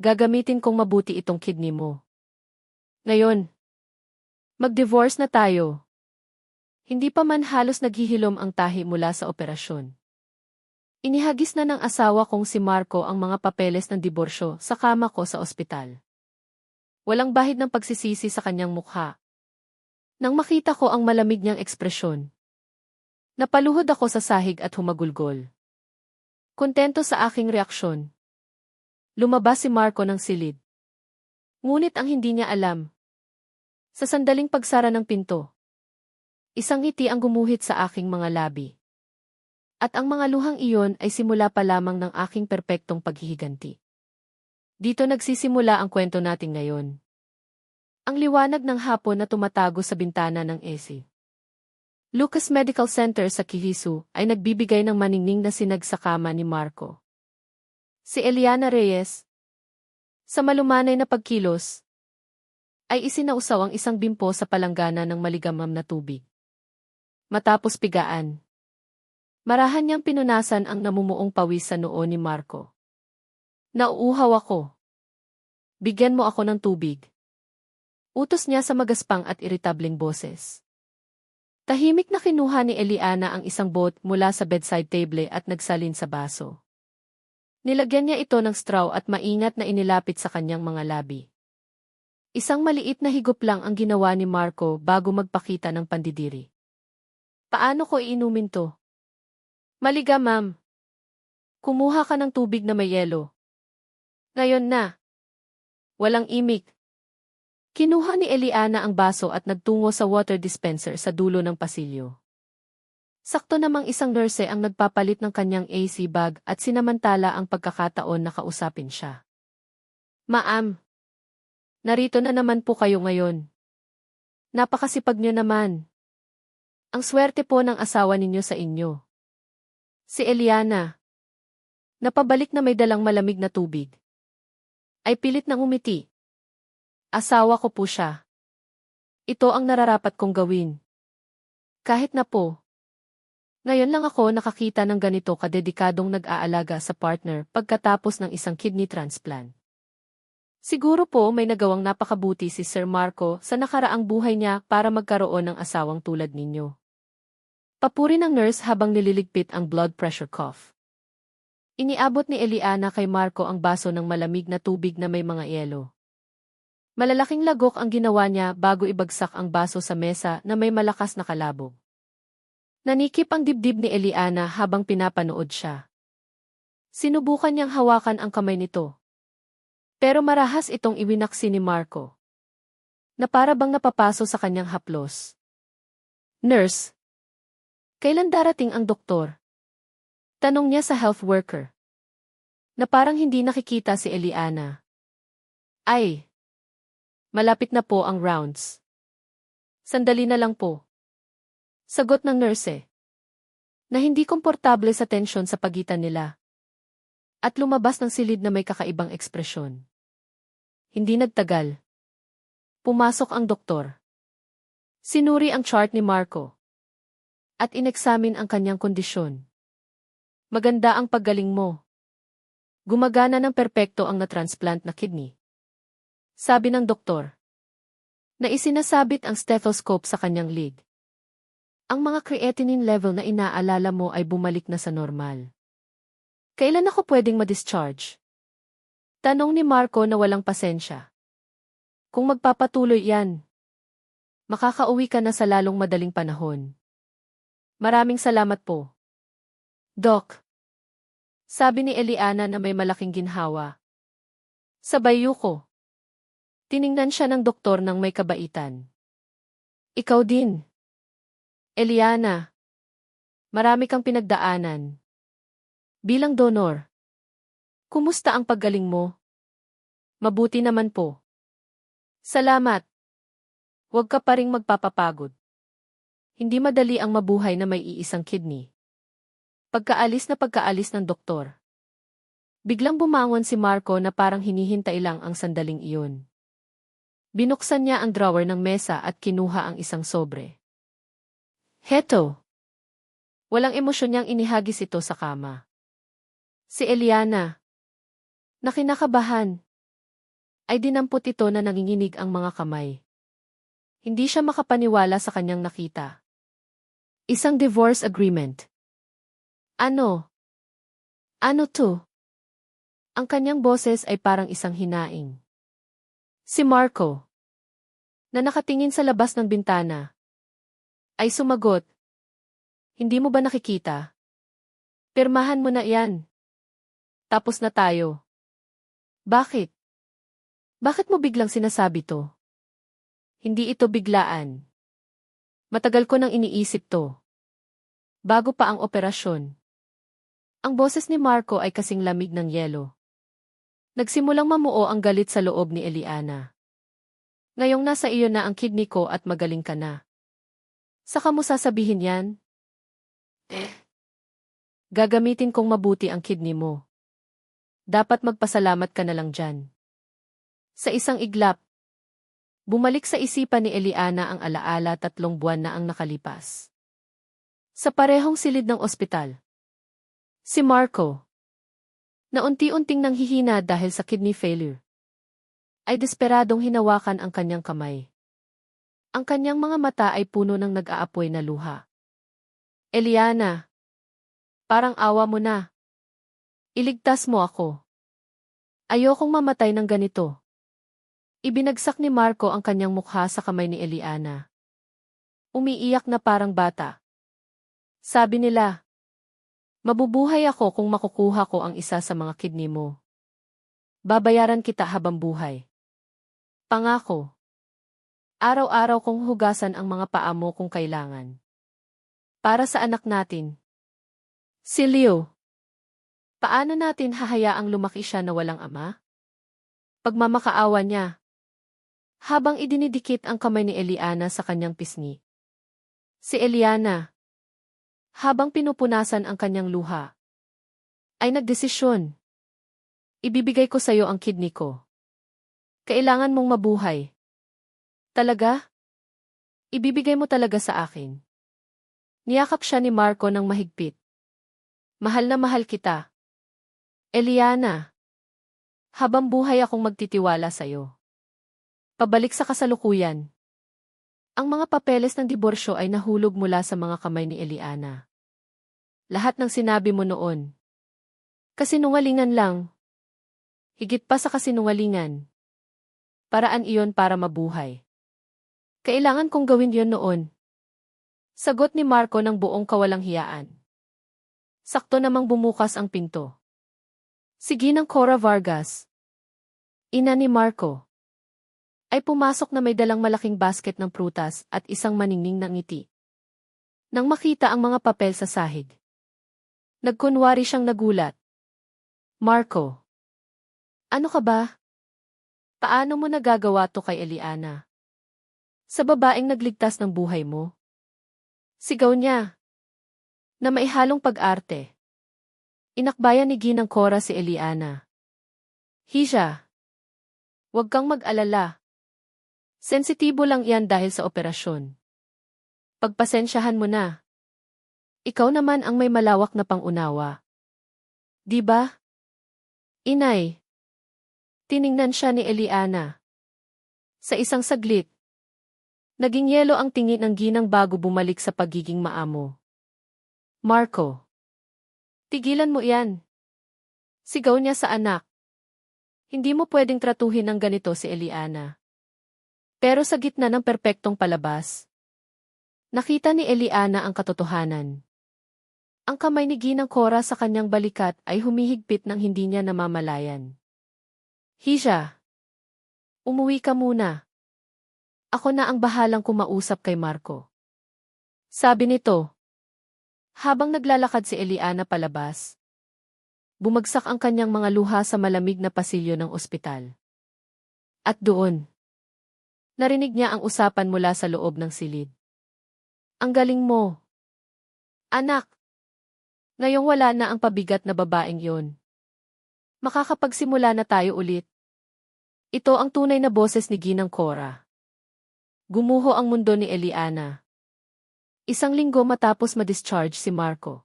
Gagamitin kong mabuti itong kidney mo. Ngayon, mag-divorce na tayo. Hindi pa man halos naghihilom ang tahi mula sa operasyon. Inihagis na ng asawa kong si Marco ang mga papeles ng diborsyo sa kama ko sa ospital. Walang bahid ng pagsisisi sa kanyang mukha. Nang makita ko ang malamig niyang ekspresyon, napaluhod ako sa sahig at humagulgol. Kontento sa aking reaksyon. Lumabas si Marco ng silid. Ngunit ang hindi niya alam, sa sandaling pagsara ng pinto, isang ngiti ang gumuhit sa aking mga labi. At ang mga luhang iyon ay simula pa lamang ng aking perpektong paghihiganti. Dito nagsisimula ang kwento natin ngayon. Ang liwanag ng hapon na tumatago sa bintana ng AC. Lucas Medical Center sa Kihisu ay nagbibigay ng maningning na sinag sa kama ni Marco. Si Eliana Reyes, sa malumanay na pagkilos, ay isinausaw ang isang bimpo sa palanggana ng maligamam na tubig. Matapos pigaan, marahan niyang pinunasan ang namumuong pawis sa noo ni Marco. Nauuhaw ako. Bigyan mo ako ng tubig. Utos niya sa magaspang at iritableng boses. Tahimik na kinuha ni Eliana ang isang bote mula sa bedside table at nagsalin sa baso. Nilagyan niya ito ng straw at maingat na inilapit sa kanyang mga labi. Isang maliit na higop lang ang ginawa ni Marco bago magpakita ng pandidiri. Paano ko iinumin to? Maliga, ma'am. Kumuha ka ng tubig na may yelo. Ngayon na. Walang imik. Kinuha ni Eliana ang baso at nagtungo sa water dispenser sa dulo ng pasilyo. Sakto namang isang nurse ang nagpapalit ng kanyang AC bag at sinamantala ang pagkakataon na kausapin siya. Ma'am, narito na naman po kayo ngayon. Napakasipag niyo naman. Ang swerte po ng asawa ninyo sa inyo. Si Eliana, napabalik na may dalang malamig na tubig, ay pilit nang umiti. Asawa ko po siya. Ito ang nararapat kong gawin. Kahit na po, ngayon lang ako nakakita ng ganito kadedikadong nag-aalaga sa partner pagkatapos ng isang kidney transplant. Siguro po may nagawang napakabuti si Sir Marco sa nakaraang buhay niya para magkaroon ng asawang tulad ninyo. Papuri ng nurse habang nililigpit ang blood pressure cuff. Iniabot ni Eliana kay Marco ang baso ng malamig na tubig na may mga yelo. Malalaking lagok ang ginawa niya bago ibagsak ang baso sa mesa na may malakas na kalabog. Nanikip ang dibdib ni Eliana habang pinapanood siya. Sinubukan niyang hawakan ang kamay nito. Pero marahas itong iwinaksi ni Marco, na para bang napapaso sa kanyang haplos. Nurse, kailan darating ang doktor? Tanong niya sa health worker, na parang hindi nakikita si Eliana. Ay, malapit na po ang rounds. Sandali na lang po. Sagot ng nurse, na hindi komportable sa tensyon sa pagitan nila. At lumabas ng silid na may kakaibang ekspresyon. Hindi nagtagal. Pumasok ang doktor. Sinuri ang chart ni Marco. At ineksamin ang kanyang kondisyon. Maganda ang paggaling mo. Gumagana ng perpekto ang na-transplant na kidney. Sabi ng doktor, na isinasabit ang stethoscope sa kanyang lead. Ang mga creatinine level na inaalala mo ay bumalik na sa normal. Kailan ako pwedeng ma-discharge? Tanong ni Marco na walang pasensya. Kung magpapatuloy yan, makakauwi ka na sa lalong madaling panahon. Maraming salamat po. Doc. Sabi ni Eliana na may malaking ginhawa. Sabay yuko. Tiningnan siya ng doktor ng may kabaitan. Ikaw din. Eliana, marami kang pinagdaanan. Bilang donor, kumusta ang paggaling mo? Mabuti naman po. Salamat. Huwag ka pa ring magpapapagod. Hindi madali ang mabuhay na may iisang kidney. Pagkaalis ng doktor. Biglang bumangon si Marco na parang hinihintay lang ang sandaling iyon. Binuksan niya ang drawer ng mesa at kinuha ang isang sobre. Heto. Walang emosyon niyang inihagis ito sa kama. Si Eliana, na kinakabahan, ay dinampot ito na nanginginig ang mga kamay. Hindi siya makapaniwala sa kanyang nakita. Isang divorce agreement. Ano? Ano to? Ang kanyang boses ay parang isang hinaing. Si Marco, na nakatingin sa labas ng bintana, ay sumagot. Hindi mo ba nakikita? Pirmahan mo na yan. Tapos na tayo. Bakit? Bakit mo biglang sinasabi to? Hindi ito biglaan. Matagal ko nang iniisip to. Bago pa ang operasyon. Ang boses ni Marco ay kasing lamig ng yelo. Nagsimulang mamuo ang galit sa loob ni Eliana. Ngayong nasa iyo na ang kidney ko at magaling ka na. Saka mo sasabihin yan? Gagamitin kong mabuti ang kidney mo. Dapat magpasalamat ka na lang dyan. Sa isang iglap, bumalik sa isipan ni Eliana ang alaala 3 buwan na ang nakalipas. Sa parehong silid ng ospital, si Marco, na unti-unting nanghihina dahil sa kidney failure, ay desperadong hinawakan ang kanyang kamay. Ang kanyang mga mata ay puno ng nag-aapoy na luha. Eliana, parang awa mo na. Iligtas mo ako. Ayokong mamatay ng ganito. Ibinagsak ni Marco ang kanyang mukha sa kamay ni Eliana. Umiiyak na parang bata. Sabi nila, mabubuhay ako kung makukuha ko ang isa sa mga kidney mo. Babayaran kita habang buhay. Pangako. Araw-araw kong hugasan ang mga paa mo kung kailangan. Para sa anak natin. Si Leo. Paano natin hahayaang lumaki siya na walang ama? Pagmamakaawa niya. Habang idinidikit ang kamay ni Eliana sa kanyang pisngi. Si Eliana, habang pinupunasan ang kanyang luha, ay nagdesisyon. Ibibigay ko sa iyo ang kidney ko. Kailangan mong mabuhay. Talaga? Ibibigay mo talaga sa akin. Niyakap siya ni Marco ng mahigpit. Mahal na mahal kita. Eliana, habang buhay akong magtitiwala sa iyo. Pabalik sa kasalukuyan. Ang mga papeles ng diborsyo ay nahulog mula sa mga kamay ni Eliana. Lahat ng sinabi mo noon. Kasinungalingan lang. Higit pa sa kasinungalingan. Paraan iyon para mabuhay. Kailangan kong gawin yon noon. Sagot ni Marco ng buong kawalang hiyaan. Sakto namang bumukas ang pinto. Si Ginang Cora Vargas, ina ni Marco, ay pumasok na may dalang malaking basket ng prutas at isang maningning na ngiti. Nang makita ang mga papel sa sahig, nagkunwari siyang nagulat. Marco, ano ka ba? Paano mo nagagawa to kay Eliana? Sa babaeng nagligtas ng buhay mo? Sigaw niya, na maihalong pag-arte. Inakbayan ni Ginang Cora si Eliana. Hisha, huwag kang mag-alala. Sensitibo lang yan dahil sa operasyon. Pagpasensyahan mo na. Ikaw naman ang may malawak na pangunawa. Di ba? Inay. Tiningnan siya ni Eliana. Sa isang saglit, naging yelo ang tingin ng ginang bago bumalik sa pagiging maamo. Marco. Tigilan mo yan. Sigaw niya sa anak. Hindi mo pwedeng tratuhin ng ganito si Eliana. Pero sa gitna ng perpektong palabas, nakita ni Eliana ang katotohanan. Ang kamay ni Ginang Cora sa kanyang balikat ay humihigpit ng hindi niya namamalayan. Hisha, umuwi ka muna. Ako na ang bahalang kumausap kay Marco. Sabi nito. Habang naglalakad si Eliana palabas, bumagsak ang kanyang mga luha sa malamig na pasilyo ng ospital. At doon, narinig niya ang usapan mula sa loob ng silid. Ang galing mo. Anak, ngayong wala na ang pabigat na babaeng yon. Makakapagsimula na tayo ulit. Ito ang tunay na boses ni Ginang Cora. Gumuho ang mundo ni Eliana. Isang linggo matapos ma-discharge si Marco.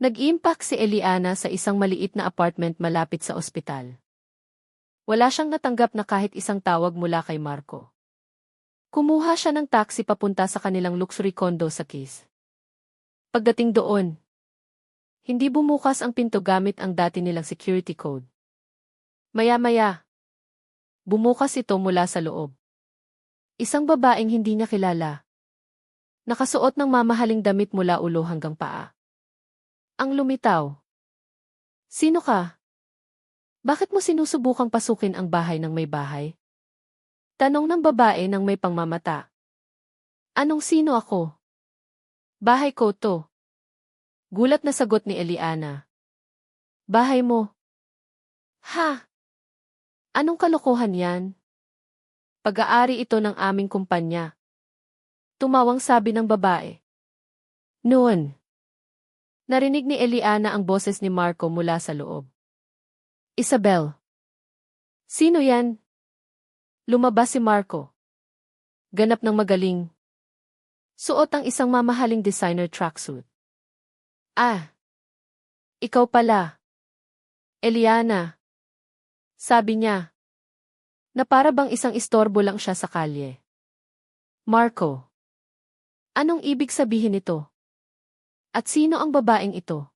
Nag-impact si Eliana sa isang maliit na apartment malapit sa ospital. Wala siyang natanggap na kahit isang tawag mula kay Marco. Kumuha siya ng taxi papunta sa kanilang luxury condo sa Keys. Pagdating doon, hindi bumukas ang pinto gamit ang dati nilang security code. Maya-maya, bumukas ito mula sa loob. Isang babaeng hindi niya kilala. Nakasuot ng mamahaling damit mula ulo hanggang paa. Ang lumitaw. Sino ka? Bakit mo sinusubukang pasukin ang bahay ng may bahay? Tanong ng babae ng may pangmamata. Anong sino ako? Bahay ko to. Gulat na sagot ni Eliana. Bahay mo? Ha? Anong kalokohan yan? Pag-aari ito ng aming kumpanya. Tumawang sabi ng babae. Noon. Narinig ni Eliana ang boses ni Marco mula sa loob. Isabel. Sino yan? Lumabas si Marco. Ganap ng magaling. Suot ang isang mamahaling designer tracksuit. Ah. Ikaw pala. Eliana. Sabi niya. Na para bang isang istorbo lang siya sa kalye. Marco. Anong ibig sabihin nito? At sino ang babaeng ito?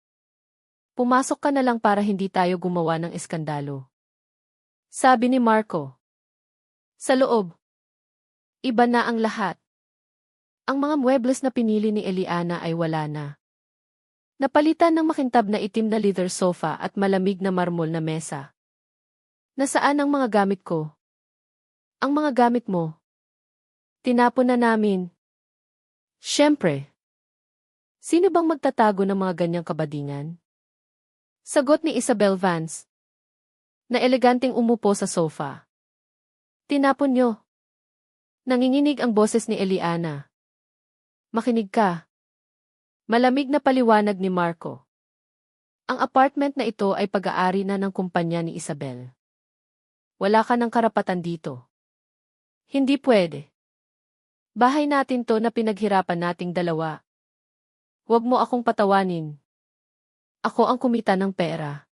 Pumasok ka na lang para hindi tayo gumawa ng eskandalo. Sabi ni Marco. Sa loob. Iba na ang lahat. Ang mga muebles na pinili ni Eliana ay wala na. Napalitan ng makintab na itim na leather sofa at malamig na marmol na mesa. Nasaan ang mga gamit ko? Ang mga gamit mo? Tinapon na namin. Siyempre. Sino bang magtatago ng mga ganyang kabadingan? Sagot ni Isabel Vance. Na eleganteng umupo sa sofa. Tinapon nyo. Nanginginig ang boses ni Eliana. Makinig ka. Malamig na paliwanag ni Marco. Ang apartment na ito ay pag-aari na ng kumpanya ni Isabel. Wala ka ng karapatan dito. Hindi pwede. Bahay natin to na pinaghirapan nating dalawa. Huwag mo akong patawanin. Ako ang kumita ng pera.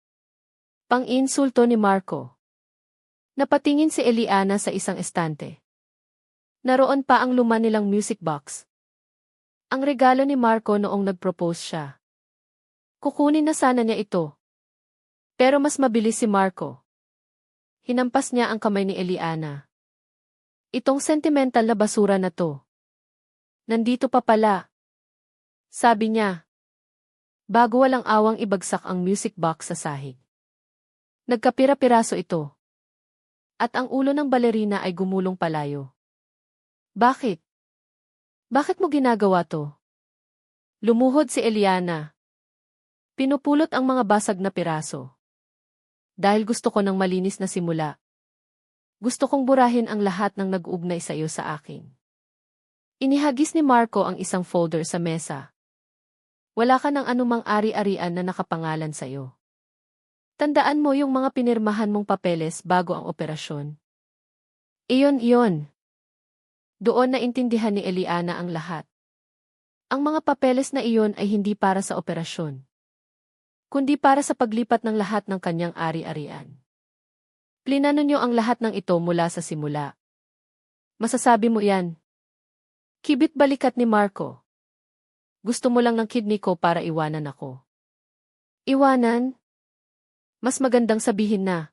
Pang-insulto ni Marco. Napatingin si Eliana sa isang estante. Naroon pa ang luma nilang music box. Ang regalo ni Marco noong nag-propose siya. Kukunin na sana niya ito. Pero mas mabilis si Marco. Hinampas niya ang kamay ni Eliana. Itong sentimental na basura na to. Nandito pa pala. Sabi niya. Bago walang awang ibagsak ang music box sa sahig. Nagkapira-piraso ito. At ang ulo ng balerina ay gumulong palayo. Bakit? Bakit mo ginagawa to? Lumuhod si Eliana. Pinupulot ang mga basag na piraso. Dahil gusto ko ng malinis na simula. Gusto kong burahin ang lahat ng nag-ugnay sa iyo sa akin. Inihagis ni Marco ang isang folder sa mesa. Wala ka ng anumang ari-arian na nakapangalan sa iyo. Tandaan mo yung mga pinirmahan mong papeles bago ang operasyon. Iyon. Doon naintindihan ni Eliana ang lahat. Ang mga papeles na iyon ay hindi para sa operasyon, kundi para sa paglipat ng lahat ng kanyang ari-arian. Plinano niyo ang lahat ng ito mula sa simula. Masasabi mo yan. Kibit balikat ni Marco. Gusto mo lang ng kidney ko para iwanan ako. Iwanan? Mas magandang sabihin na.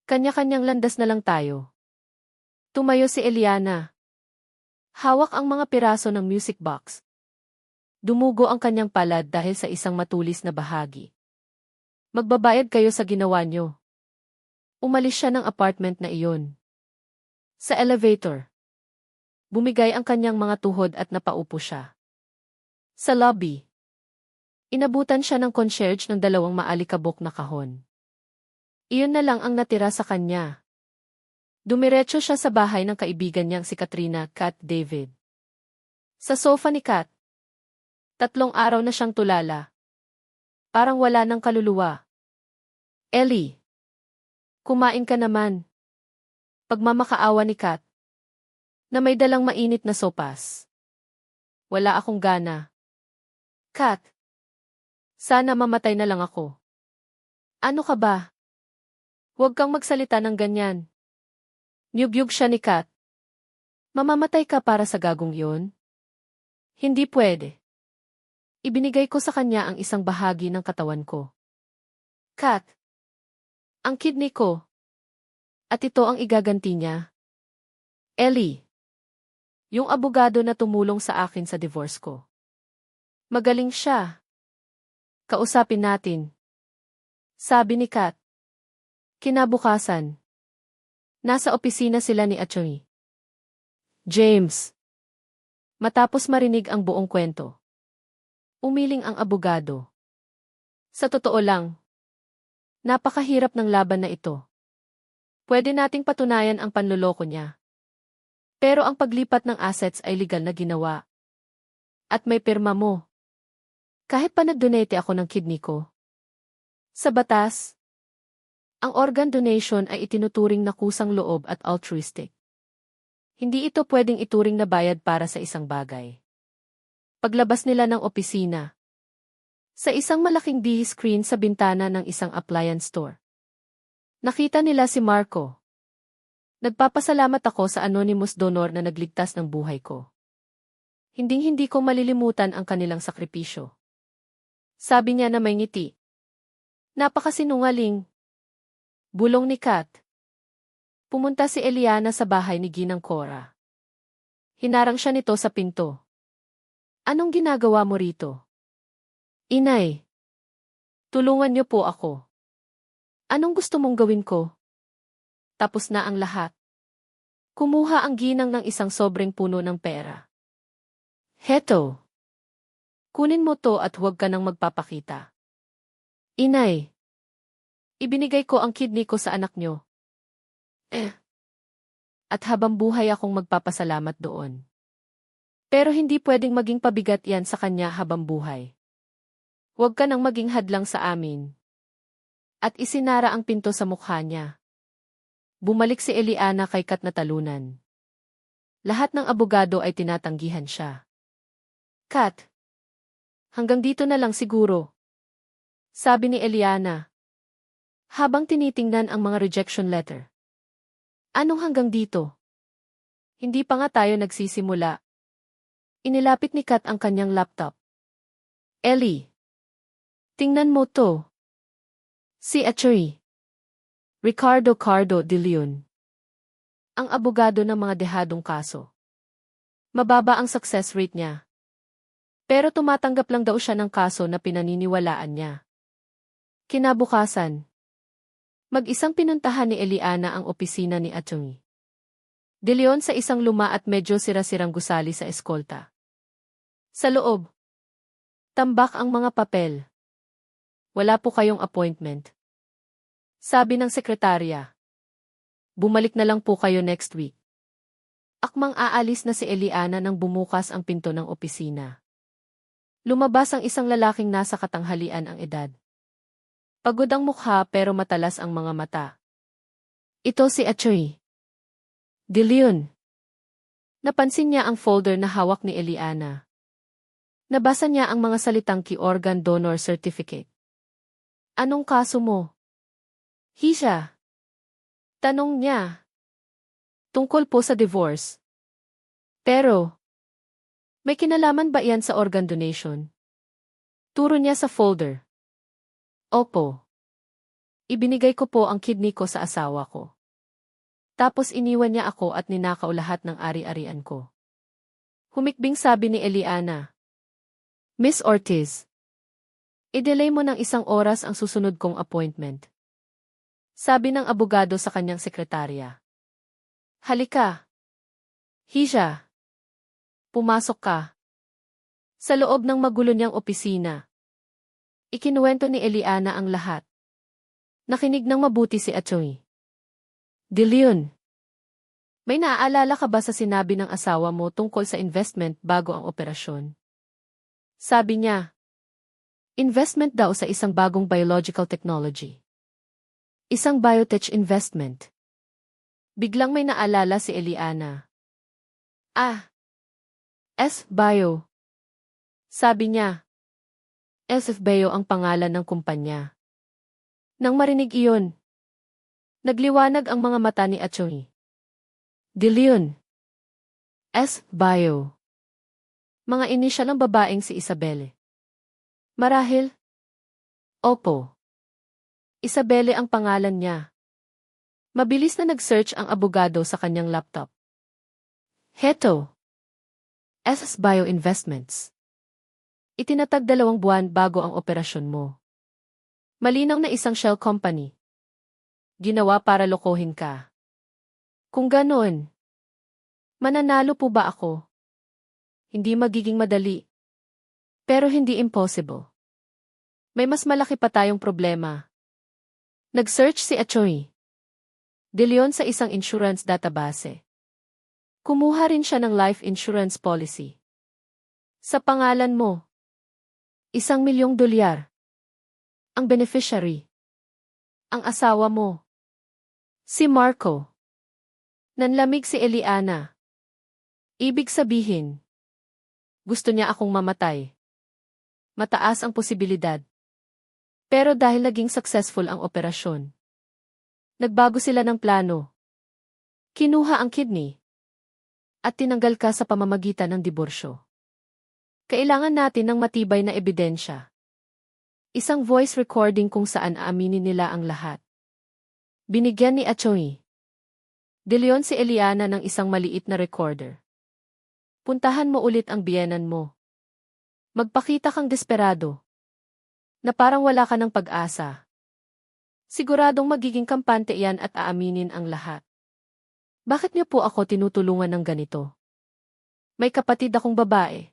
Kanya-kanyang landas na lang tayo. Tumayo si Eliana. Hawak ang mga piraso ng music box. Dumugo ang kanyang palad dahil sa isang matulis na bahagi. Magbabayad kayo sa ginawa nyo. Umalis siya ng apartment na iyon. Sa elevator. Bumigay ang kanyang mga tuhod at napaupo siya. Sa lobby. Inabutan siya ng concierge ng 2 maalikabok na kahon. Iyon na lang ang natira sa kanya. Dumiretso siya sa bahay ng kaibigan niyang si Katrina, Kat David. Sa sofa ni Kat. 3 araw na siyang tulala. Parang wala ng kaluluwa. Ellie. Kumain ka naman. Pagmamakaawa ni Kat. Na may dalang mainit na sopas. Wala akong gana. Kat. Sana mamatay na lang ako. Ano ka ba? Huwag kang magsalita ng ganyan. Niyugyug siya ni Kat. Mamamatay ka para sa gagong yun? Hindi pwede. Ibinigay ko sa kanya ang isang bahagi ng katawan ko. Kat, ang kidney ko. At ito ang igaganti niya. Ellie. Yung abogado na tumulong sa akin sa divorce ko. Magaling siya. Kausapin natin. Sabi ni Kat. Kinabukasan. Nasa opisina sila ni Atty. James. Matapos marinig ang buong kwento. Umiling ang abogado. Sa totoo lang. Napakahirap ng laban na ito. Pwede nating patunayan ang panloloko niya. Pero ang paglipat ng assets ay legal na ginawa. At may pirma mo. Kahit pa nag-donate ako ng kidney ko. Sa batas, ang organ donation ay itinuturing na kusang loob at altruistic. Hindi ito pwedeng ituring na bayad para sa isang bagay. Paglabas nila ng opisina, sa isang malaking D-screen sa bintana ng isang appliance store, nakita nila si Marco. Nagpapasalamat ako sa anonymous donor na nagligtas ng buhay ko. Hinding-hindi ko malilimutan ang kanilang sakripisyo. Sabi niya na may ngiti. Napakasinungaling. Bulong ni Kat. Pumunta si Eliana sa bahay ni Ginang Cora. Hinarang siya nito sa pinto. Anong ginagawa mo rito? Inay. Tulungan niyo po ako. Anong gusto mong gawin ko? Tapos na ang lahat. Kumuha ang ginang ng isang sobreng puno ng pera. Heto. Kunin mo to at huwag ka nang magpapakita. Inay. Ibinigay ko ang kidney ko sa anak niyo. At habang buhay akong magpapasalamat doon. Pero hindi pwedeng maging pabigat yan sa kanya habang buhay. Huwag ka nang maging hadlang sa amin. At isinara ang pinto sa mukha niya. Bumalik si Eliana kay Kat na talunan. Lahat ng abogado ay tinatanggihan siya. Kat, hanggang dito na lang siguro. Sabi ni Eliana. Habang tinitingnan ang mga rejection letter. Anong hanggang dito? Hindi pa nga tayo nagsisimula. Inilapit ni Kat ang kanyang laptop. Ellie. Tingnan mo to. Si Atty. Ricardo Cardo de Leon. Ang abogado ng mga dehadong kaso. Mababa ang success rate niya. Pero tumatanggap lang daw siya ng kaso na pinaniniwalaan niya. Kinabukasan. Mag-isang pinuntahan ni Eliana ang opisina ni Atty. De Leon sa isang luma at medyo sira-sirang gusali sa eskolta. Sa loob. Tambak ang mga papel. Wala po kayong appointment. Sabi ng sekretarya. Bumalik na lang po kayo next week. Akmang aalis na si Eliana nang bumukas ang pinto ng opisina. Lumabas ang isang lalaking nasa katanghalian ang edad. Pagod ang mukha pero matalas ang mga mata. Ito si Atty. De Leon. Napansin niya ang folder na hawak ni Eliana. Nabasa niya ang mga salitang key organ donor certificate. Anong kaso mo? Hisha. Tanong niya. Tungkol po sa divorce. Pero, may kinalaman ba iyan sa organ donation? Turo niya sa folder. Opo. Ibinigay ko po ang kidney ko sa asawa ko. Tapos iniwan niya ako at ninakaw lahat ng ari-arian ko. Humikbing sabi ni Eliana. Miss Ortiz. I-delay mo ng 1 oras ang susunod kong appointment. Sabi ng abogado sa kanyang sekretarya. Halika. Hisha. Pumasok ka. Sa loob ng magulo niyang opisina. Ikinuwento ni Eliana ang lahat. Nakinig ng mabuti si Atty. De Leon. May naaalala ka ba sa sinabi ng asawa mo tungkol sa investment bago ang operasyon? Sabi niya. Investment daw sa isang bagong biological technology. Isang biotech investment. Biglang may naalala si Eliana. S-Bio. Sabi niya. SF Bio ang pangalan ng kumpanya. Nang marinig iyon, Nagliwanag ang mga mata ni Atty. De Leon. S. Bio. Mga inisyal ng babaeng si Isabelle. Marahil? Opo. Isabelle ang pangalan niya. Mabilis na nag-search ang abogado sa kanyang laptop. Heto. SS Bio Investments. Itinatag 2 buwan bago ang operasyon mo. Malinaw na isang shell company. Ginawa para lokohin ka. Kung ganoon, mananalo po ba ako? Hindi magiging madali. Pero hindi impossible. May mas malaki pa tayong problema. Nag-search si Atty. De Leon sa isang insurance database. Kumuha rin siya ng life insurance policy. Sa pangalan mo. $1,000,000. Ang beneficiary. Ang asawa mo. Si Marco. Nanlamig si Eliana. Ibig sabihin, gusto niya akong mamatay. Mataas ang posibilidad. Pero dahil naging successful ang operasyon, nagbago sila ng plano. Kinuha ang kidney. At tinanggal ka sa pamamagitan ng diborsyo. Kailangan natin ng matibay na ebidensya. Isang voice recording kung saan aaminin nila ang lahat. Binigyan ni Atty. De Leon si Eliana ng isang maliit na recorder. Puntahan mo ulit ang biyenan mo. Magpakita kang desperado. Na parang wala ka ng pag-asa. Siguradong magiging kampante yan at aaminin ang lahat. Bakit niyo po ako tinutulungan ng ganito? May kapatid akong babae.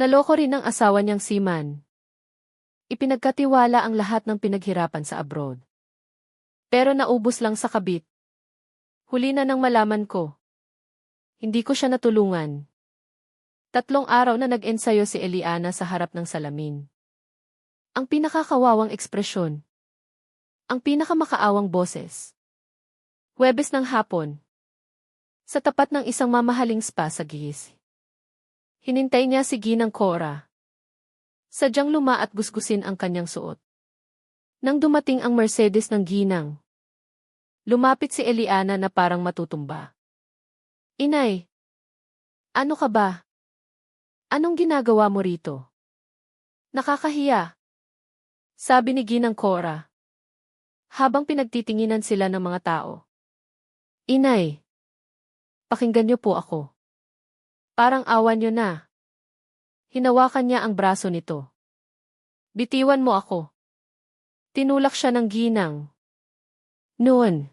Naloko rin ang asawa niyang seaman. Ipinagkatiwala ang lahat ng pinaghirapan sa abroad. Pero naubos lang sa kabit. Huli na nang malaman ko. Hindi ko siya natulungan. 3 araw na nag-ensayo si Eliana sa harap ng salamin. Ang pinakakawawang ekspresyon. Ang pinakamakaawang boses. Huwebes ng hapon. Sa tapat ng isang mamahaling spa sa Gihis. Hinintay niya si Ginang Cora. Sadyang luma at gusgusin ang kanyang suot. Nang dumating ang Mercedes ng Ginang, lumapit si Eliana na parang matutumba. Inay! Ano ka ba? Anong ginagawa mo rito? Nakakahiya. Sabi ni Ginang Cora. Habang pinagtitinginan sila ng mga tao. Inay! Pakinggan niyo po ako. Parang awan niyo na. Hinawakan niya ang braso nito. Bitiwan mo ako. Tinulak siya ng ginang. Noon.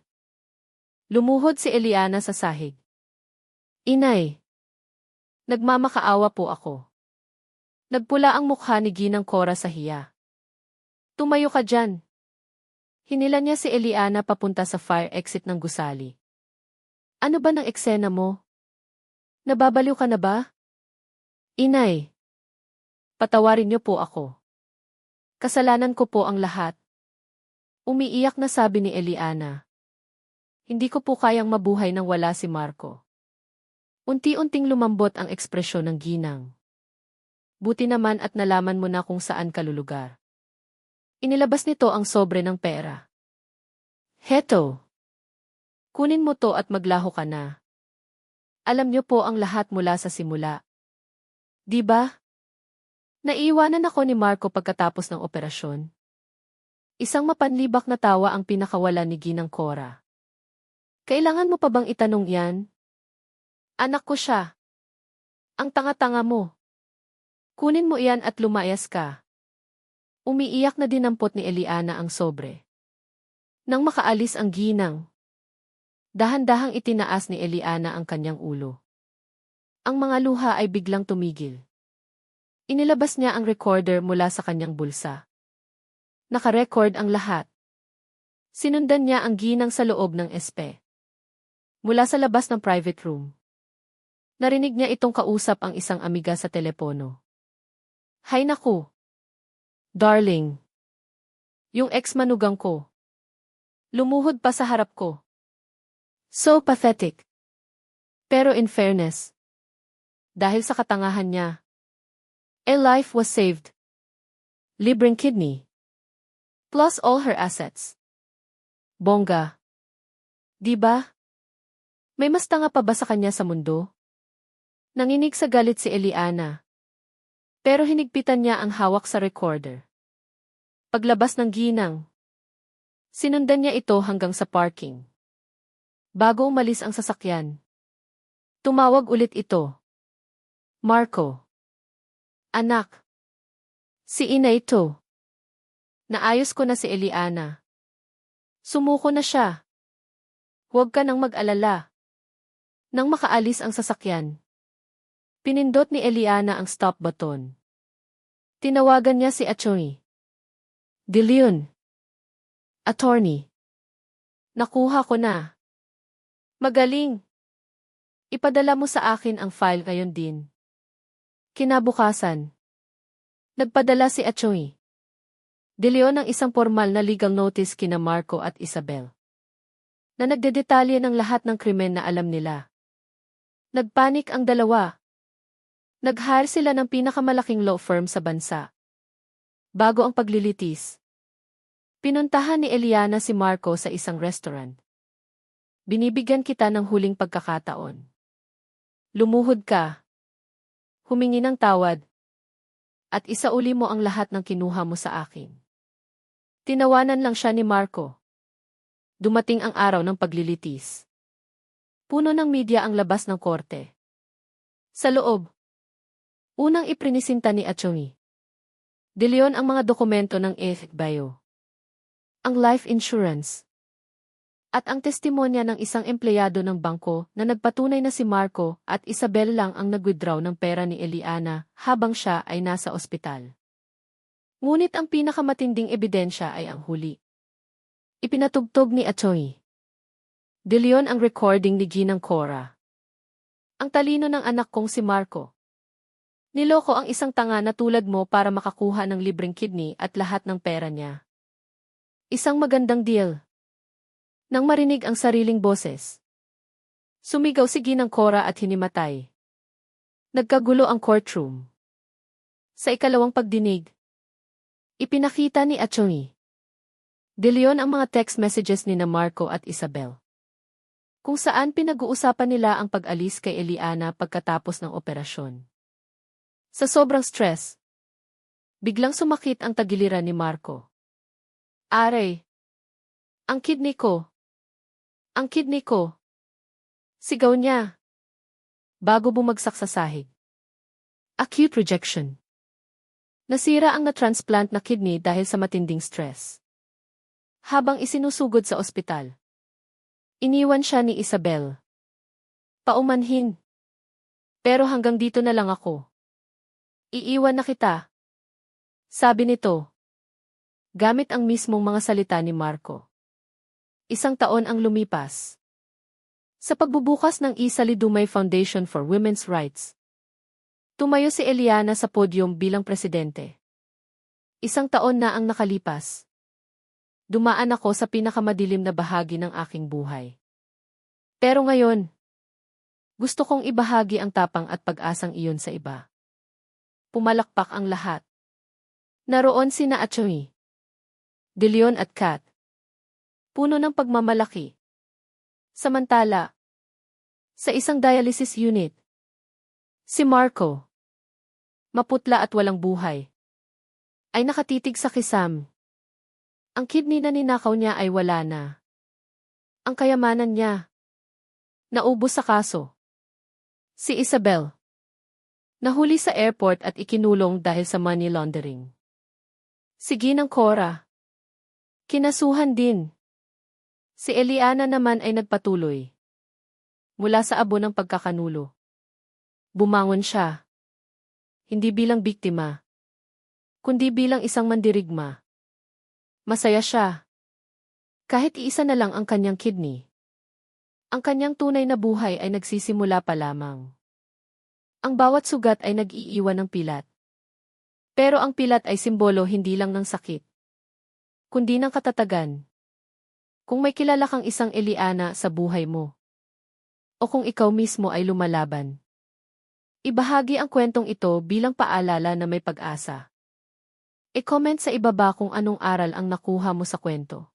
Lumuhod si Eliana sa sahig. Inay. Nagmamakaawa po ako. Nagpula ang mukha ni Ginang Cora sa hiya. Tumayo ka dyan. Hinila niya si Eliana papunta sa fire exit ng gusali. Ano ba ng eksena mo? Nababaliw ka na ba? Inay. Patawarin niyo po ako. Kasalanan ko po ang lahat. Umiiyak na sabi ni Eliana. Hindi ko po kayang mabuhay nang wala si Marco. Unti-unting lumambot ang ekspresyon ng ginang. Buti naman at nalaman mo na kung saan ka lulugar. Inilabas nito ang sobre ng pera. Heto. Kunin mo to at maglaho ka na. Alam niyo po ang lahat mula sa simula. Di ba? Naiiwanan ako ni Marco pagkatapos ng operasyon. Isang mapanlibak na tawa ang pinakawala ni Ginang Cora. Kailangan mo pa bang itanong yan? Anak ko siya. Ang tanga-tanga mo. Kunin mo iyan at lumayas ka. Umiiyak na dinampot ni Eliana ang sobre. Nang makaalis ang ginang, dahan-dahang itinaas ni Eliana ang kanyang ulo. Ang mga luha ay biglang tumigil. Inilabas niya ang recorder mula sa kanyang bulsa. Nakarecord ang lahat. Sinundan niya ang ginang sa loob ng espe. Mula sa labas ng private room. Narinig niya itong kausap ang isang amiga sa telepono. Hay naku! Darling! Yung ex-manugang ko. Lumuhod pa sa harap ko. So pathetic. Pero in fairness, dahil sa katangahan niya, a life was saved. Libreng kidney. Plus all her assets. Bongga. Di ba? May mas tanga pa ba sa kanya sa mundo? Nanginig sa galit si Eliana. Pero hinigpitan niya ang hawak sa recorder. Paglabas ng ginang, sinundan niya ito hanggang sa parking. Bago umalis ang sasakyan, tumawag ulit ito. Marco. Anak. Si ina ito. Naayos ko na si Eliana. Sumuko na siya. Huwag ka nang mag-alala. Nang makaalis ang sasakyan, pinindot ni Eliana ang stop button. Tinawagan niya si Atty. De Leon. Attorney. Nakuha ko na. Magaling. Ipadala mo sa akin ang file ngayon din. Kinabukasan, nagpadala si Atty. De Leon ng isang formal na legal notice kina Marco at Isabel, na nagdedetalye ng lahat ng krimen na alam nila. Nagpanik ang dalawa. Nag-hire sila ng pinakamalaking law firm sa bansa. Bago ang paglilitis, pinuntahan ni Eliana si Marco sa isang restaurant. Binibigyan kita ng huling pagkakataon. Lumuhod ka. Humingi ng tawad. At isauli mo ang lahat ng kinuha mo sa akin. Tinawanan lang siya ni Marco. Dumating ang araw ng paglilitis. Puno ng media ang labas ng korte. Sa loob, unang iprinisinta ni Atty. De Leon ang mga dokumento ng FBI, ang life insurance, at ang testimonya ng isang empleyado ng bangko na nagpatunay na si Marco at Isabel lang ang nag-withdraw ng pera ni Eliana habang siya ay nasa ospital. Ngunit ang pinakamatinding ebidensya ay ang huli. Ipinatugtog ni Atty. De Leon ang recording ni Ginang Cora. Ang talino ng anak kong si Marco. Niloko ang isang tanga na tulad mo para makakuha ng libreng kidney at lahat ng pera niya. Isang magandang deal. Nang marinig ang sariling boses, sumigaw si Ginang Cora at hinimatay. Nagkagulo ang courtroom. Sa ikalawang pagdinig, ipinakita ni Atty. De Leon ang mga text messages ni na Marco at Isabel, kung saan pinag-uusapan nila ang pag-alis kay Eliana pagkatapos ng operasyon. Sa sobrang stress, biglang sumakit ang tagiliran ni Marco. Aray! Ang kidney ko! Ang kidney ko! Sigaw niya. Bago bumagsak sa sahig. Acute rejection. Nasira ang na-transplant na kidney dahil sa matinding stress. Habang isinusugod sa ospital, iniwan siya ni Isabel. Paumanhin. Pero hanggang dito na lang ako. Iiwan na kita. Sabi nito, gamit ang mismong mga salita ni Marco. 1 taon ang lumipas. Sa pagbubukas ng Isali Dumay Foundation for Women's Rights, tumayo si Eliana sa podyum bilang presidente. 1 taon na ang nakalipas. Dumaan ako sa pinakamadilim na bahagi ng aking buhay. Pero ngayon, gusto kong ibahagi ang tapang at pag-asang iyon sa iba. Pumalakpak ang lahat. Naroon sina Atty. De Leon at Kat. Puno ng pagmamalaki. Samantala, sa isang dialysis unit, si Marco, maputla at walang buhay, ay nakatitig sa kisam. Ang kidney na ninakaw niya ay wala na. Ang kayamanan niya, naubos sa kaso. Si Isabel, nahuli sa airport at ikinulong dahil sa money laundering. Si Ginang Cora, kinasuhan din. Si Eliana naman ay nagpatuloy. Mula sa abo ng pagkakanulo, bumangon siya. Hindi bilang biktima, kundi bilang isang mandirigma. Masaya siya. Kahit iisa na lang ang kanyang kidney. Ang kanyang tunay na buhay ay nagsisimula pa lamang. Ang bawat sugat ay nag-iiwan ng pilat. Pero ang pilat ay simbolo hindi lang ng sakit, kundi ng katatagan. Kung may kilala kang isang Eliana sa buhay mo, o kung ikaw mismo ay lumalaban, ibahagi ang kwentong ito bilang paalala na may pag-asa. I-comment sa ibaba kung anong aral ang nakuha mo sa kwento.